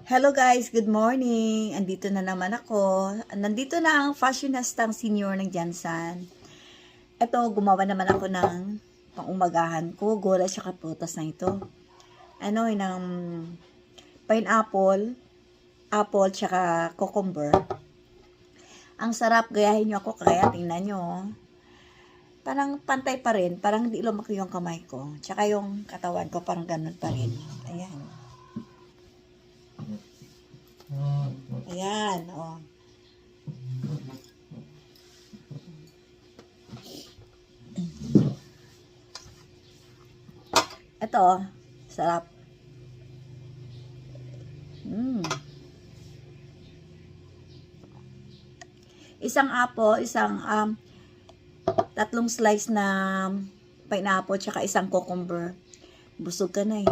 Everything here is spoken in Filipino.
Hello guys, good morning. Andito na naman ako. Nandito na ang fashionistang senior ng Jansan. Ito, gumawa naman ako ng pang-umagahan ko. Gulay siya prutas na ito. Ng pineapple, apple, tsaka cucumber. Ang sarap, gayahin nyo ako kaya tingnan nyo. Parang pantay pa rin. Parang hindi lumaki yung kamay ko. Tsaka yung katawan ko parang ganun pa rin. Ayan. Ayan, oh. Ito, sarap. Isang apple, tatlong slice na pineapple, tsaka isang cucumber. Busog ka na eh.